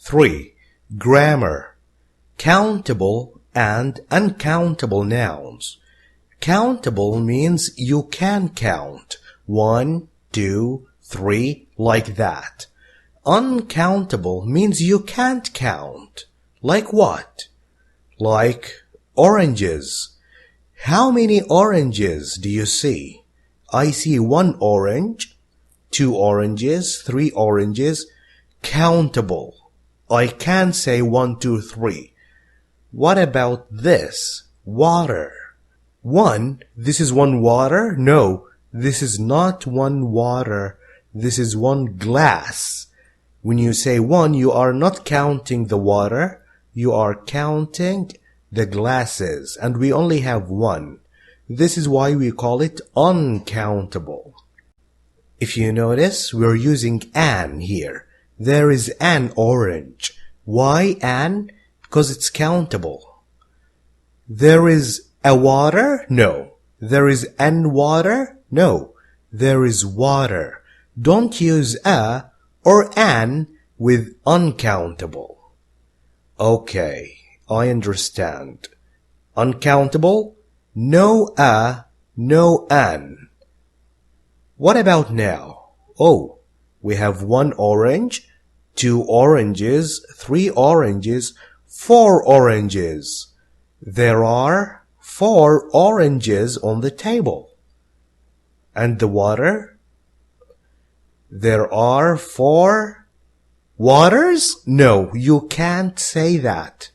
3. Grammar. Countable and uncountable nouns. Countable means you can count 1, 2, 3 like that. Uncountable means you can't count. Like what? Like oranges. How many oranges do you see? I see 1 orange, 2 oranges, 3 oranges. Countable. I can say 1, 2, 3. What about this? Water. 1, this is 1 water? No, this is not 1 water. This is 1 glass. When you say 1, you are not counting the water. You are counting the glasses. And we only have 1. This is why we call it uncountable. If you notice, we're using an here. There is an orange. Why an? Because it's countable. There is a water? No. There is an water? No. There is water. Don't use a or an with uncountable. Okay, I understand. Uncountable? No a, no an. What about now? Oh, we have 1 orange, 2 oranges, 3 oranges, 4 oranges. There are 4 oranges on the table. And the water? There are 4 waters? No, you can't say that.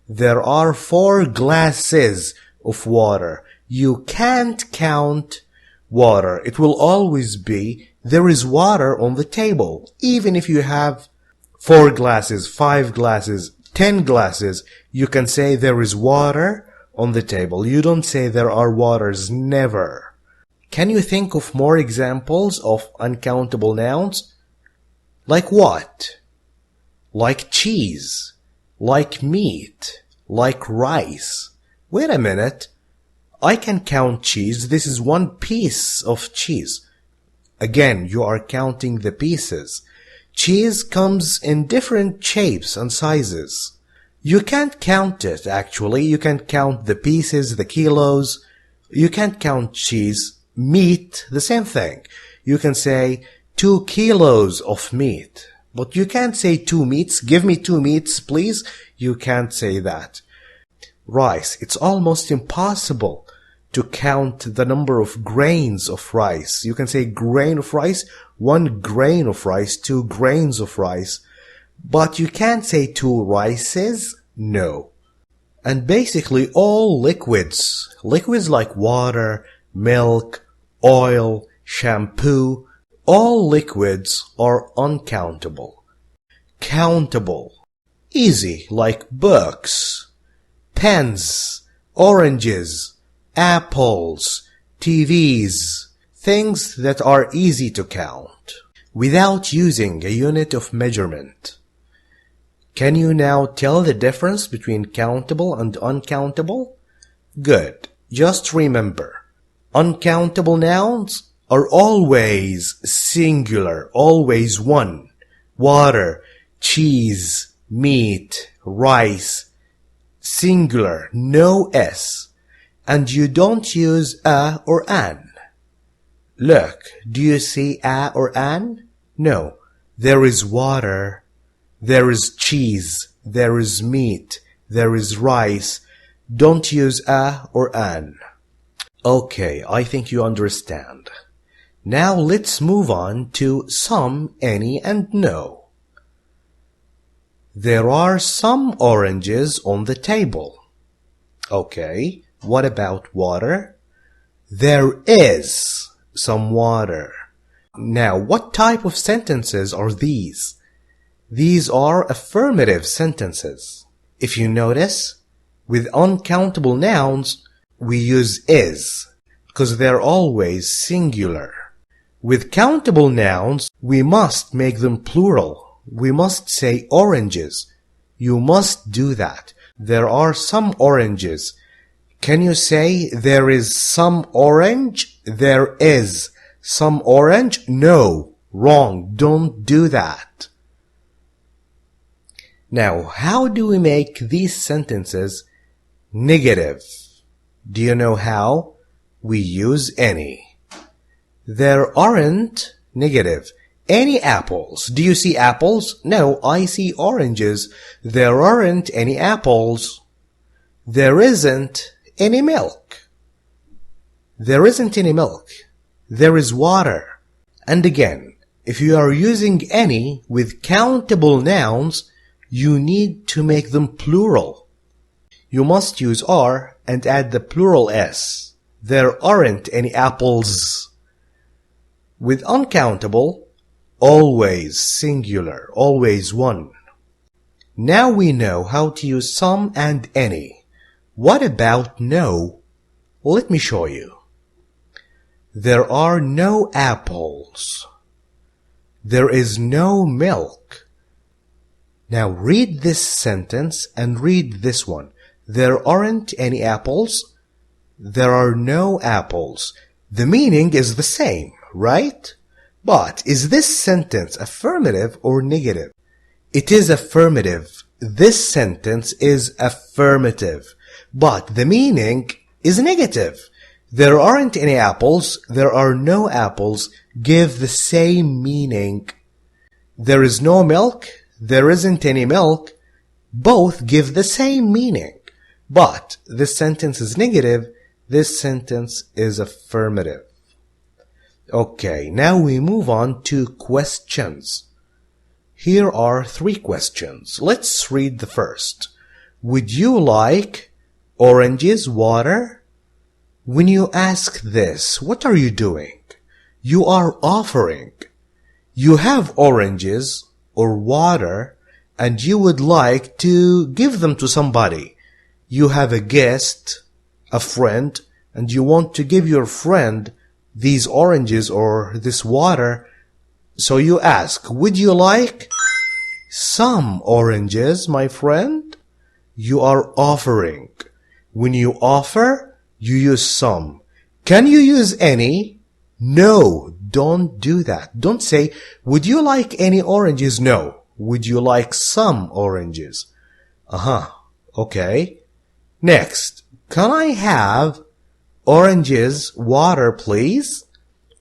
There are 4 glasses of water. You can't count water. It will always be there is water on the table. Even if you have 4 glasses, 5 glasses, 10 glasses, you can say there is water on the table. You don't say there are waters. Never. Can you think of more examples of uncountable nouns? Like what? Like cheese, like meat, like rice. Wait a minute. I can count cheese. This is 1 piece of cheese. Again, you are counting the pieces. Cheese comes in different shapes and sizes. You can't count it, actually. You can count the pieces, the kilos. You can't count cheese. Meat, the same thing. You can say 2 kilos of meat. But you can't say 2 meats. Give me 2 meats, please. You can't say that. Rice. It's almost impossible to count the number of grains of rice. You can say grain of rice, 1 grain of rice, 2 grains of rice. But you can't say 2 rices. No. And basically all liquids. Liquids like water, milk, oil, shampoo, all liquids are uncountable. Countable. Easy, like books, pens, oranges, apples, TVs, things that are easy to count, without using a unit of measurement. Can you now tell the difference between countable and uncountable? Good. Just remember. Uncountable nouns are always singular, always 1. Water, cheese, meat, rice, singular, no S. And you don't use a or an. Look, do you see a or an? No. There is water, there is cheese, there is meat, there is rice. Don't use a or an. Okay, I think you understand. Now let's move on to some, any, and no. There are some oranges on the table. Okay, what about water? There is some water. Now, what type of sentences are these? These are affirmative sentences. If you notice, with uncountable nouns, we use is, because they're always singular. With countable nouns, we must make them plural. We must say oranges. You must do that. There are some oranges. Can you say there is some orange? There is some orange? No, wrong. Don't do that. Now, how do we make these sentences negative? Do you know how? We use any. There aren't negative any apples. Do you see apples? No, I see oranges. There aren't any apples. There isn't any milk. There isn't any milk. There is water. And again, if you are using any with countable nouns, you need to make them plural. You must use are and add the plural s. There aren't any apples. With uncountable, always singular, always one. Now we know how to use some and any. What about no? Let me show you. There are no apples. There is no milk. Now read this sentence and read this one. There aren't any apples. There are no apples. The meaning is the same, right? But is this sentence affirmative or negative? It is affirmative. This sentence is affirmative. But the meaning is negative. There aren't any apples. There are no apples. Give the same meaning. There is no milk. There isn't any milk. Both give the same meaning. But this sentence is negative. This sentence is affirmative. Okay, now we move on to questions. Here are 3 questions. Let's read the first. Would you like oranges, water? When you ask this, what are you doing? You are offering. You have oranges or water and you would like to give them to somebody. You have a guest, a friend, and you want to give your friend these oranges or this water. So you ask, would you like some oranges, my friend? You are offering. When you offer, you use some. Can you use any? No, don't do that. Don't say, would you like any oranges? No. Would you like some oranges? Okay. Next, can I have oranges, water, please?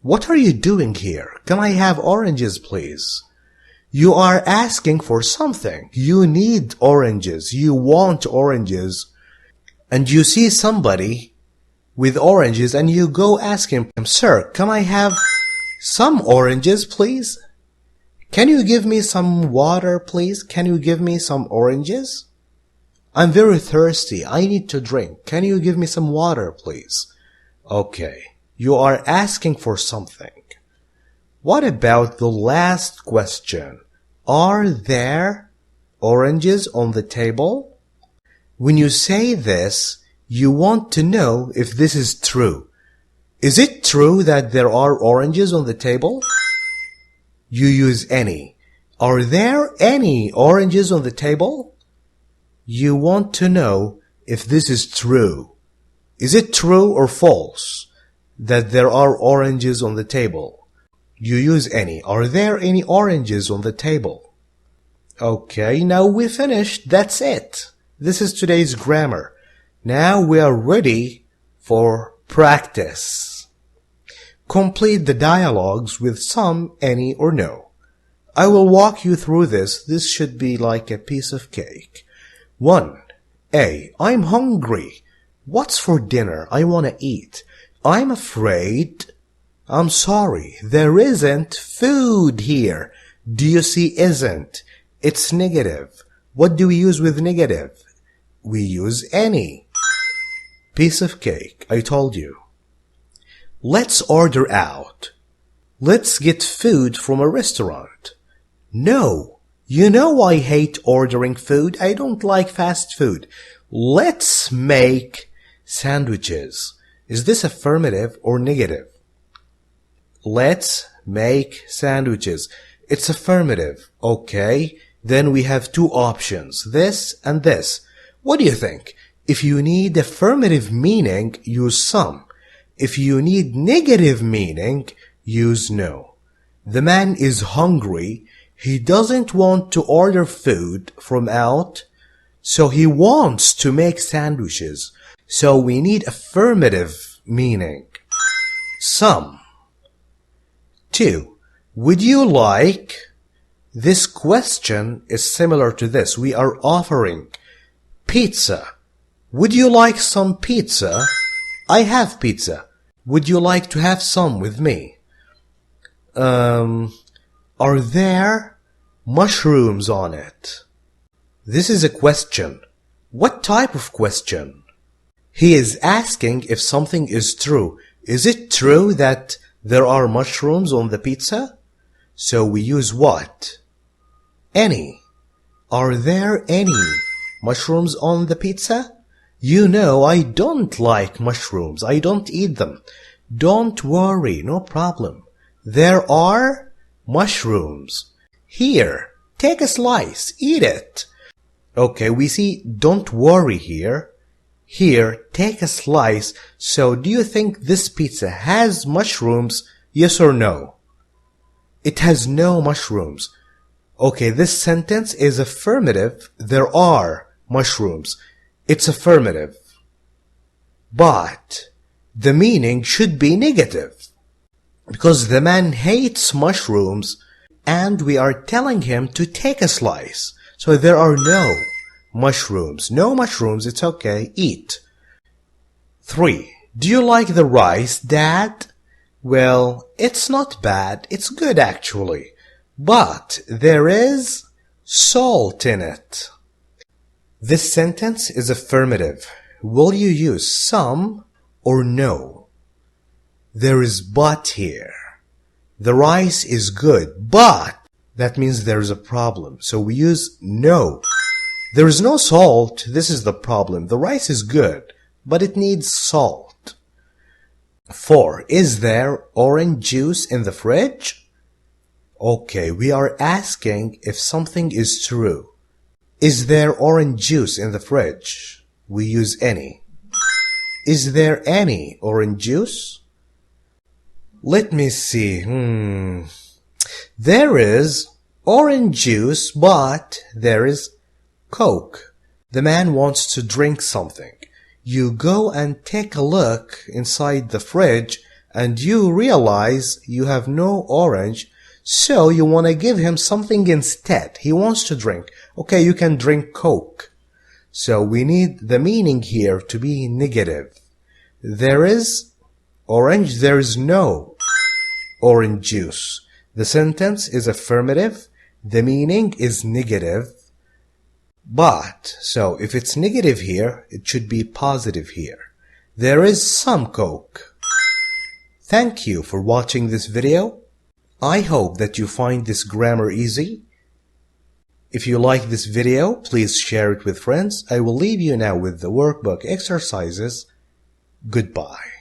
What are you doing here? Can I have oranges, please? You are asking for something. You need oranges. You want oranges. And you see somebody with oranges and you go ask him, sir, can I have some oranges, please? Can you give me some water, please? Can you give me some oranges? I'm very thirsty. I need to drink. Can you give me some water, please? Okay, you are asking for something. What about the last question? Are there oranges on the table? When you say this, you want to know if this is true. Is it true that there are oranges on the table? You use any. Are there any oranges on the table? You want to know if this is true. Is it true or false that there are oranges on the table? You use any. Are there any oranges on the table? Okay, now we finished. That's it. This is today's grammar. Now we are ready for practice. Complete the dialogues with some, any, or no. I will walk you through this. This should be like a piece of cake. 1. A. I'm hungry. What's for dinner? I want to eat. I'm afraid. I'm sorry. There isn't food here. Do you see isn't? It's negative. What do we use with negative? We use any. Piece of cake. I told you. Let's order out. Let's get food from a restaurant. No. You know I hate ordering food. I don't like fast food. Let's make sandwiches. Is this affirmative or negative? Let's make sandwiches. It's affirmative. Okay. Then we have 2 options. This and this. What do you think? If you need affirmative meaning, use some. If you need negative meaning, use no. The man is hungry. He doesn't want to order food from out, so he wants to make sandwiches. So we need affirmative meaning. Some. 2. Would you like? This question is similar to this. We are offering pizza. Would you like some pizza? I have pizza. Would you like to have some with me? Are there mushrooms on it? This is a question. What type of question? He is asking if something is true. Is it true that there are mushrooms on the pizza? So we use what? Any. Are there any mushrooms on the pizza? You know, I don't like mushrooms. I don't eat them. Don't worry, no problem. There are mushrooms. Here, take a slice, eat it. Okay, we see don't worry here. Here, take a slice. So do you think this pizza has mushrooms? Yes or no? It has no mushrooms. Okay, this sentence is affirmative. There are mushrooms. It's affirmative. But the meaning should be negative, because the man hates mushrooms and we are telling him to take a slice. So there are no mushrooms. No mushrooms, it's okay, eat. 3. Do you like the rice, Dad? Well, it's not bad, it's good actually. But there is salt in it. This sentence is affirmative. Will you use some or no? There is but here. The rice is good, but that means there is a problem. So we use no. There is no salt. This is the problem. The rice is good, but it needs salt. 4. Is there orange juice in the fridge? Okay, we are asking if something is true. Is there orange juice in the fridge? We use any. Is there any orange juice? Let me see. There is orange juice, but there is Coke. The man wants to drink something. You go and take a look inside the fridge and you realize you have no orange, so you want to give him something instead. He wants to drink. Okay, you can drink Coke. So we need the meaning here to be negative. There is orange, there is no orange juice. The sentence is affirmative. The meaning is negative. But, so if it's negative here, it should be positive here. There is some Coke. Thank you for watching this video. I hope that you find this grammar easy. If you like this video, please share it with friends. I will leave you now with the workbook exercises. Goodbye.